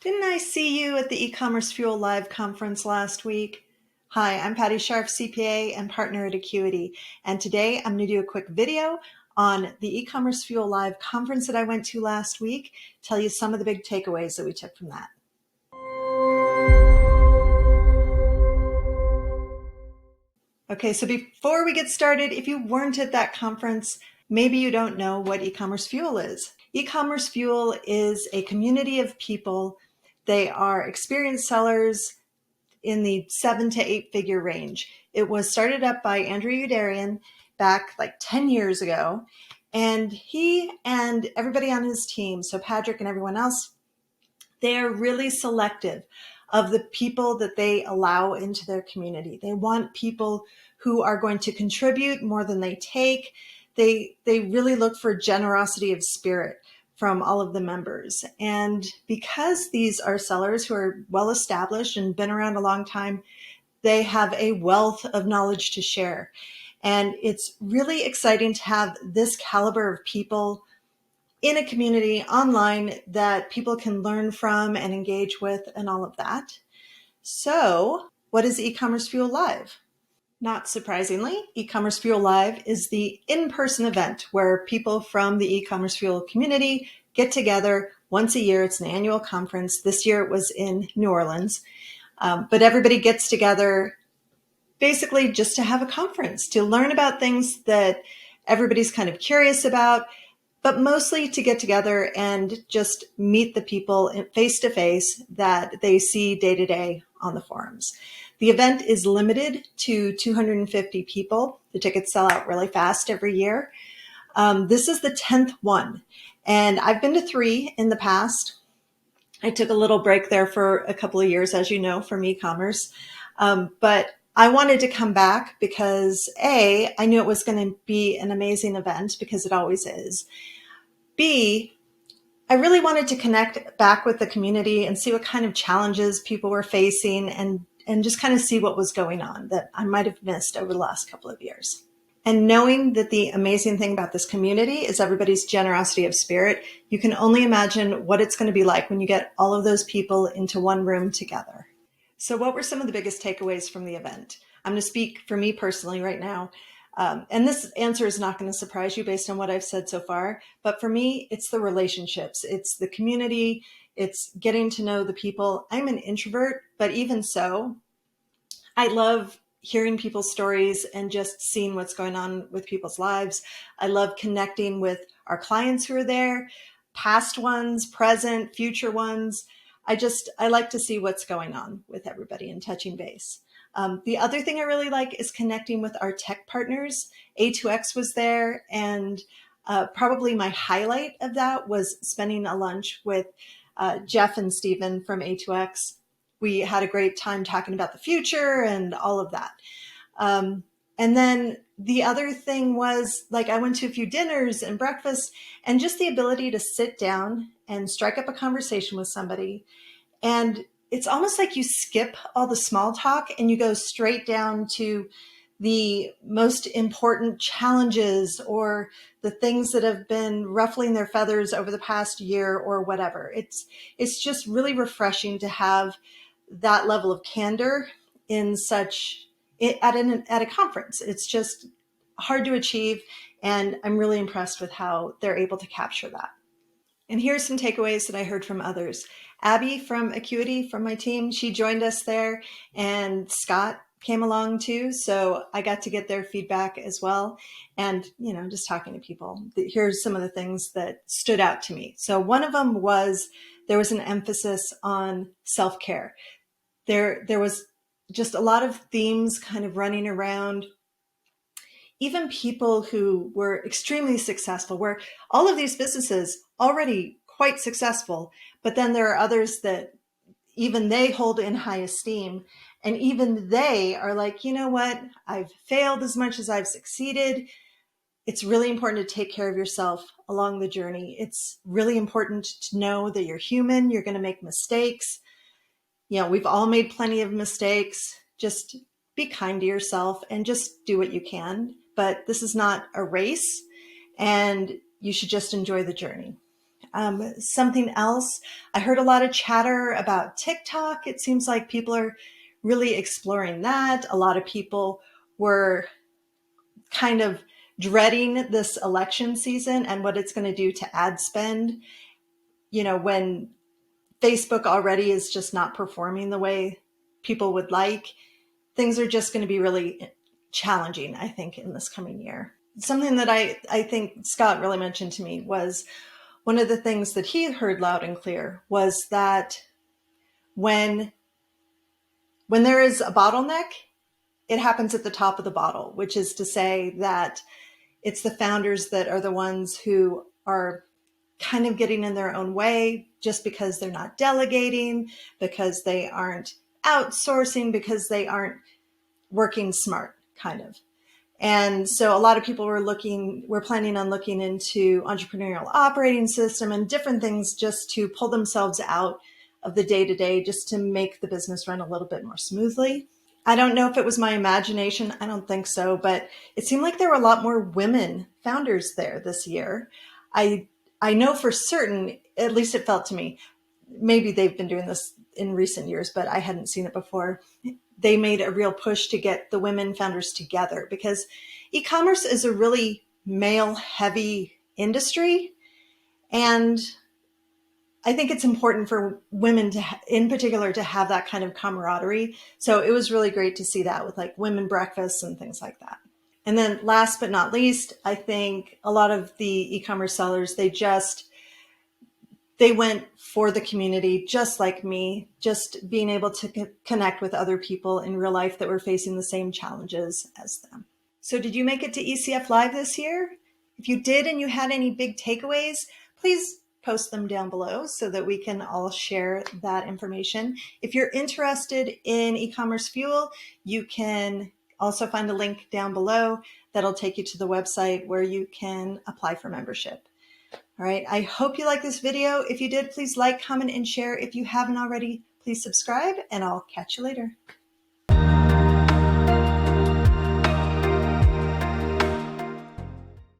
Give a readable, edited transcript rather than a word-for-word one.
Didn't I see you at the eCommerceFuel Live conference last week? Hi, I'm Patti Scharf, CPA and partner at Acuity. And today I'm going to do a quick video on the eCommerceFuel Live conference that I went to last week, tell you some of the big takeaways that we took from that. Okay, so before we get started, if you weren't at that conference, maybe you don't know what eCommerceFuel is. eCommerceFuel is a community of people. They are experienced sellers in the 7 to 8 figure range. It was started up by Andrew Udarian back like 10 years ago. And he and everybody on his team, so Patrick and everyone else, they're really selective of the people that they allow into their community. They want people who are going to contribute more than they take. They really look for generosity of spirit from all of the members. And because these are sellers who are well established and been around a long time, they have a wealth of knowledge to share. And it's really exciting to have this caliber of people in a community online that people can learn from and engage with and all of that. So what is eCommerceFuel Live? Not surprisingly, eCommerceFuel Live is the in-person event where people from the eCommerceFuel community get together once a year. It's an annual conference. This year it was in New Orleans, but everybody gets together basically just to have a conference, to learn about things that everybody's kind of curious about, but mostly to get together and just meet the people face to face that they see day to day on the forums. The event is limited to 250 people. The tickets sell out really fast every year. This is the 10th one, and I've been to 3 in the past. I took a little break there for a couple of years, as you know, from e-commerce, but I wanted to come back because A, I knew it was going to be an amazing event because it always is. B, I really wanted to connect back with the community and see what kind of challenges people were facing and just kind of see what was going on that I might have missed over the last couple of years. And knowing that the amazing thing about this community is everybody's generosity of spirit, you can only imagine what it's going to be like when you get all of those people into one room together. So what were some of the biggest takeaways from the event? I'm going to speak for me personally right now. And this answer is not going to surprise you based on what I've said so far. But for me, it's the relationships. It's the community. It's getting to know the people. I'm an introvert, but even so, I love hearing people's stories and just seeing what's going on with people's lives. I love connecting with our clients who are there, past ones, present, future ones. I like to see what's going on with everybody and touching base. The other thing I really like is connecting with our tech partners. A2X was there, and probably my highlight of that was spending a lunch with Jeff and Stephen from A2X. We had a great time talking about the future and all of that. And then the other thing was, like, I went to a few dinners and breakfasts, and just the ability to sit down and strike up a conversation with somebody. And it's almost like you skip all the small talk and you go straight down to the most important challenges or the things that have been ruffling their feathers over the past year or whatever. It's just really refreshing to have that level of candor in at a conference. It's just hard to achieve, and I'm really impressed with how they're able to capture that. And here's some takeaways that I heard from others. Abby from Acuity, from my team, she joined us there, and Scott came along too. So I got to get their feedback as well. And, just talking to people, here's some of the things that stood out to me. So one of them was there was an emphasis on self-care. There was just a lot of themes kind of running around. Even people who were extremely successful, where all of these businesses already quite successful, but then there are others that even they hold in high esteem. And even they are like, you know what? I've failed as much as I've succeeded. It's really important to take care of yourself along the journey. It's really important to know that you're human. You're going to make mistakes. We've all made plenty of mistakes. Just be kind to yourself and just do what you can. But this is not a race, and you should just enjoy the journey. Something else, I heard a lot of chatter about TikTok. It seems like people are really exploring that. A lot of people were kind of dreading this election season and what it's going to do to ad spend, when Facebook already is just not performing the way people would like. Things are just going to be really challenging, I think, in this coming year. Something that I think Scott really mentioned to me was one of the things that he heard loud and clear was that when there is a bottleneck, it happens at the top of the bottle, which is to say that it's the founders that are the ones who are kind of getting in their own way just because they're not delegating, because they aren't outsourcing, because they aren't working smart, kind of. And so a lot of people were planning on looking into entrepreneurial operating system and different things just to pull themselves out of the day-to-day, just to make the business run a little bit more smoothly. I don't know if it was my imagination. I don't think so, but it seemed like there were a lot more women founders there this year. I know for certain, at least it felt to me, maybe they've been doing this in recent years, but I hadn't seen it before. They made a real push to get the women founders together because e-commerce is a really male heavy industry. And I think it's important for women in particular to have that kind of camaraderie. So it was really great to see that with like women breakfasts and things like that. And then last but not least, I think a lot of the e-commerce sellers, they went for the community, just like me, just being able to connect with other people in real life that were facing the same challenges as them. So did you make it to ECF Live this year? If you did and you had any big takeaways, please post them down below so that we can all share that information. If you're interested in eCommerceFuel, you can also find a link down below that'll take you to the website where you can apply for membership. All right, I hope you like this video. If you did, please like, comment, and share. If you haven't already, please subscribe, and I'll catch you later.